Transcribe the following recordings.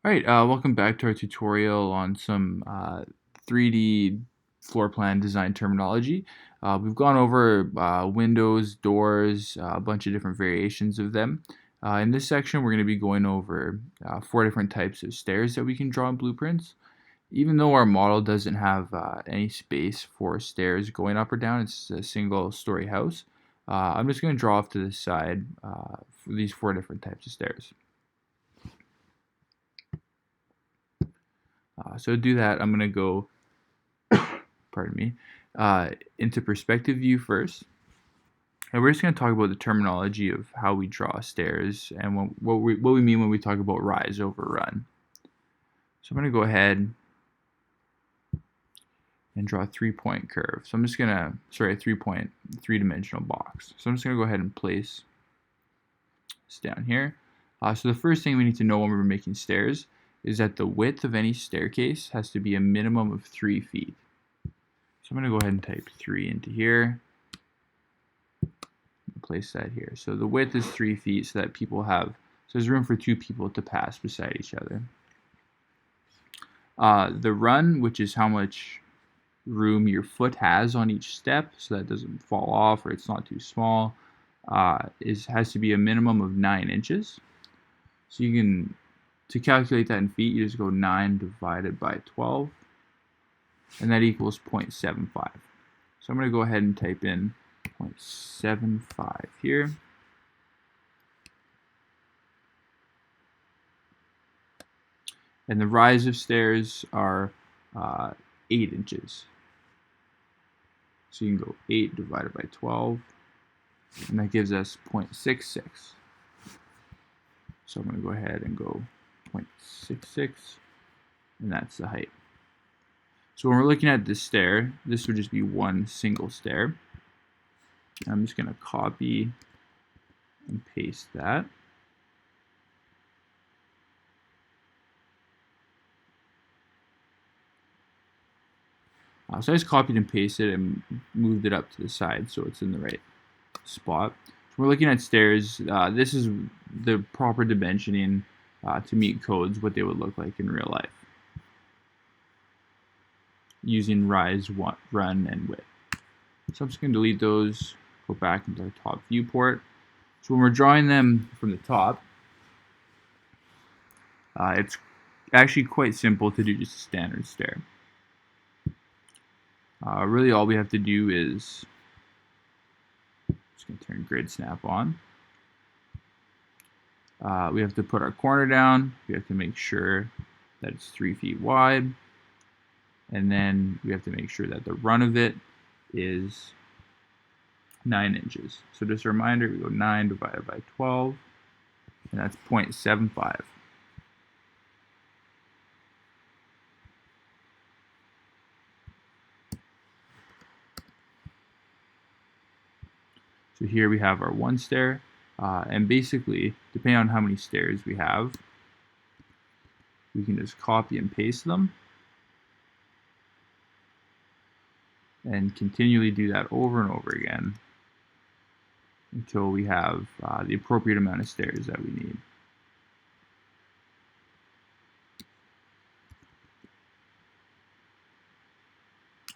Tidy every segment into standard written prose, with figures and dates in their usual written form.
Alright, welcome back to our tutorial on some 3D floor plan design terminology. We've gone over windows, doors, a bunch of different variations of them. In this section, we're going to be going over 4 different types of stairs that we can draw in blueprints. Even though our model doesn't have any space for stairs going up or down, it's a single story house. I'm just going to draw off to the side for these 4 different types of stairs. So to do that, I'm going to go, pardon me, into perspective view first. And we're just going to talk about the terminology of how we draw stairs and what we mean when we talk about rise over run. So I'm going to go ahead and draw a 3-point curve. So I'm just going to, sorry, a 3-point, 3-dimensional box. So I'm just going to go ahead and place this down here. So the first thing we need to know when we're making stairs is that the width of any staircase has to be a minimum of 3 feet. So I'm going to go ahead and type 3 into here. Place that here. So the width is 3 feet so that people have, so there's room for 2 people to pass beside each other. The run, which is how much room your foot has on each step so that it doesn't fall off or it's not too small, has to be a minimum of 9 inches. So you can, to calculate that in feet, you just go 9 divided by 12, and that equals 0.75. So I'm going to go ahead and type in 0.75 here. And the rise of stairs are 8 inches. So you can go 8 divided by 12, and that gives us 0.66. So I'm going to go ahead and go 0.66, and that's the height. So when we're looking at this stair, this would just be one single stair. I'm just going to copy and paste that. So I just copied and pasted and moved it up to the side so it's in the right spot. So we're looking at stairs. This is the proper dimensioning to meet codes, what they would look like in real life, using rise, run, and width. So I'm just going to delete those, go back into our top viewport. So when we're drawing them from the top, it's actually quite simple to do just a standard stair. Really all we have to do is, just going to turn grid snap on. We have to put our corner down. We have to make sure that it's 3 feet wide. And then we have to make sure that the run of it is 9 inches. So just a reminder, we go 9 divided by 12, and that's 0.75. So here we have our one stair, and basically, depending on how many stairs we have, we can just copy and paste them, and continually do that over and over again until we have the appropriate amount of stairs that we need.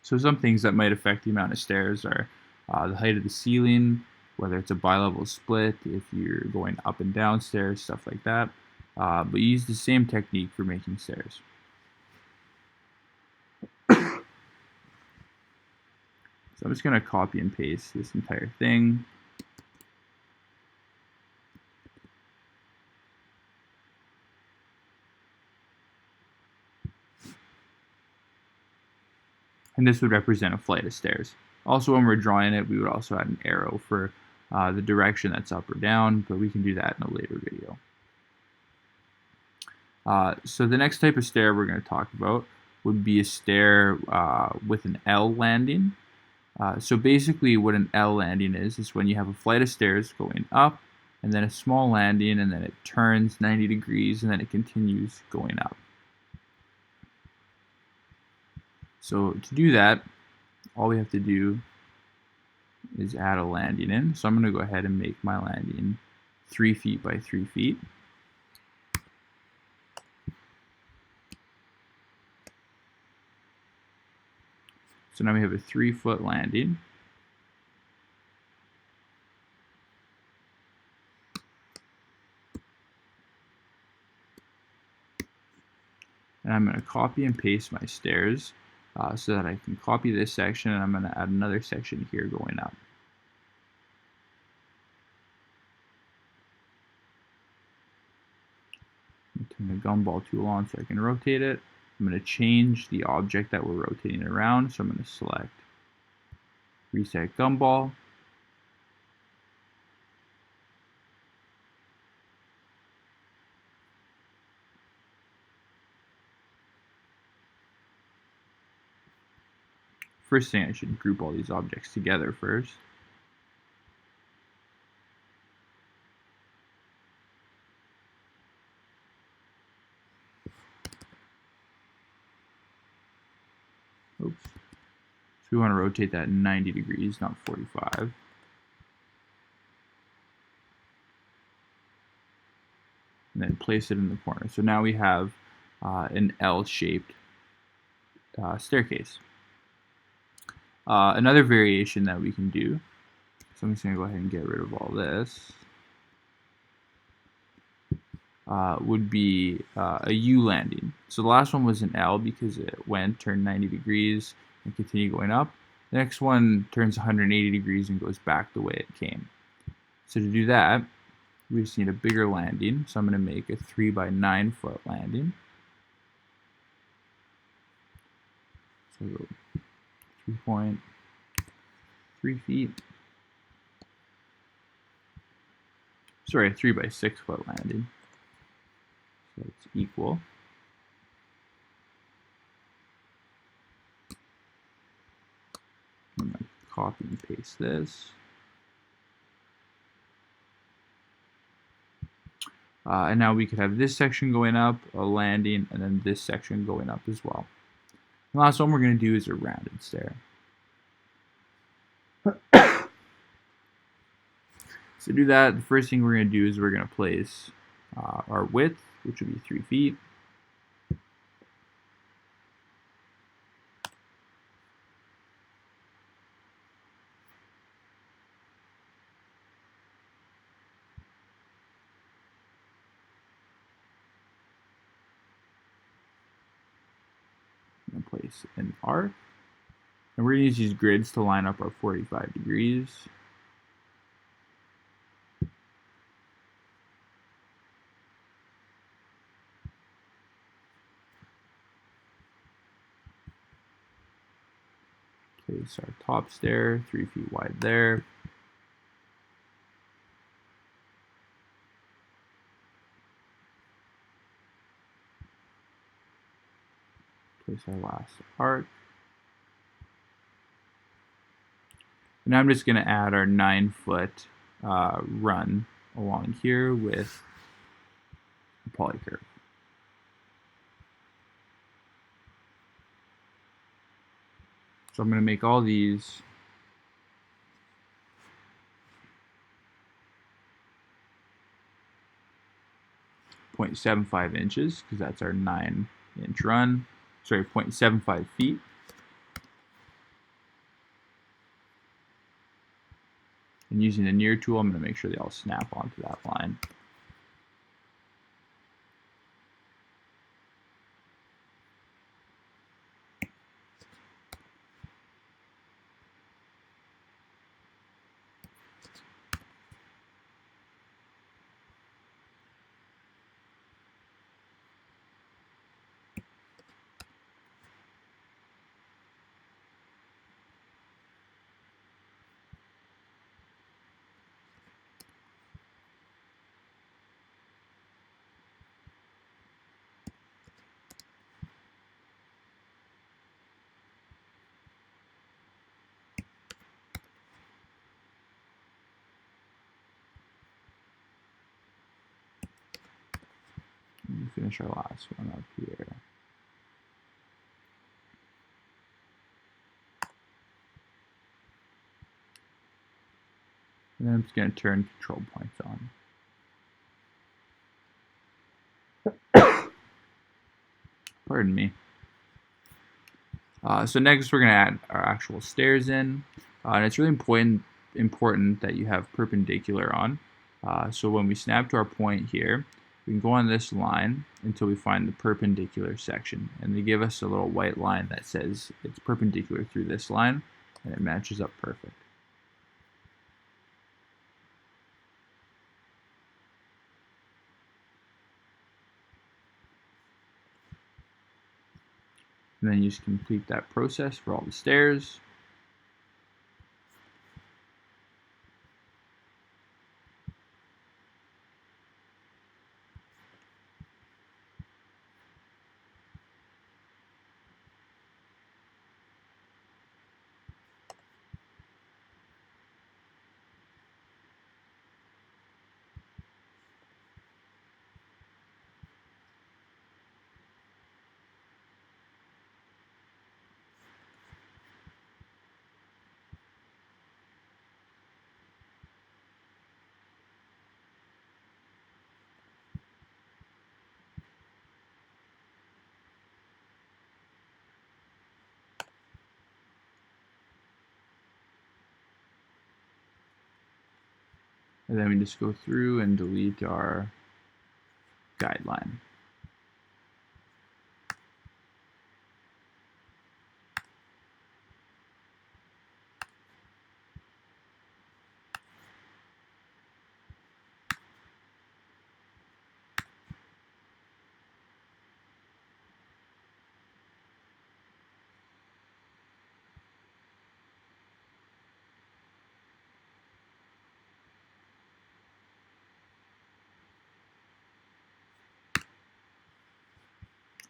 So some things that might affect the amount of stairs are the height of the ceiling, whether it's a bi-level split, if you're going up and down stairs, stuff like that. But you use the same technique for making stairs. So I'm just going to copy and paste this entire thing. And this would represent a flight of stairs. Also, when we're drawing it, we would also add an arrow for the direction that's up or down, but we can do that in a later video. So the next type of stair we're going to talk about would be a stair with an L landing. So basically what an L landing is when you have a flight of stairs going up, and then a small landing, and then it turns 90 degrees, and then it continues going up. So to do that, all we have to do is add a landing in. So I'm going to go ahead and make my landing 3 feet by 3 feet. So now we have a 3-foot landing. And I'm going to copy and paste my stairs so that I can copy this section, and I'm going to add another section here going up. Turn the gumball tool on so I can rotate it. I'm going to change the object that we're rotating around, so I'm going to select Reset Gumball. First thing, I should group all these objects together first. Oops. So we want to rotate that 90 degrees, not 45. And then place it in the corner. So now we have an L-shaped staircase. Another variation that we can do, so I'm just going to go ahead and get rid of all this, would be a U landing. So the last one was an L because it turned 90 degrees and continued going up. The next one turns 180 degrees and goes back the way it came. So to do that, we just need a bigger landing. So I'm going to make a 3 by 9 foot landing. So 3.3 feet. Sorry, a 3 by 6 foot landing. So it's equal. I'm going to copy and paste this. And now we could have this section going up, a landing, and then this section going up as well. The last one we're going to do is a rounded stair. So to do that, the first thing we're going to do is we're going to place our width, which would be 3 feet. And place an arc. And we're going to use these grids to line up our 45 degrees. Place our top stair, 3 feet wide there. Place our last arc. And I'm just going to add our 9-foot run along here with a polycurve. So I'm going to make all these .75 inches because that's our 9-inch run. Sorry, 0.75 feet. And using the near tool, I'm going to make sure they all snap onto that line. And finish our last one up here. And then I'm just going to turn control points on. Pardon me. So next we're going to add our actual stairs in, and it's really important that you have perpendicular on. So when we snap to our point here, we can go on this line until we find the perpendicular section, and they give us a little white line that says it's perpendicular through this line, and it matches up perfect. And then you just complete that process for all the stairs. And then we just go through and delete our guideline.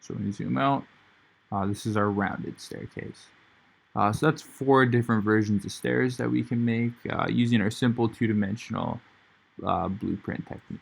So when you zoom out, this is our rounded staircase. So that's 4 different versions of stairs that we can make using our simple two-dimensional blueprint technique.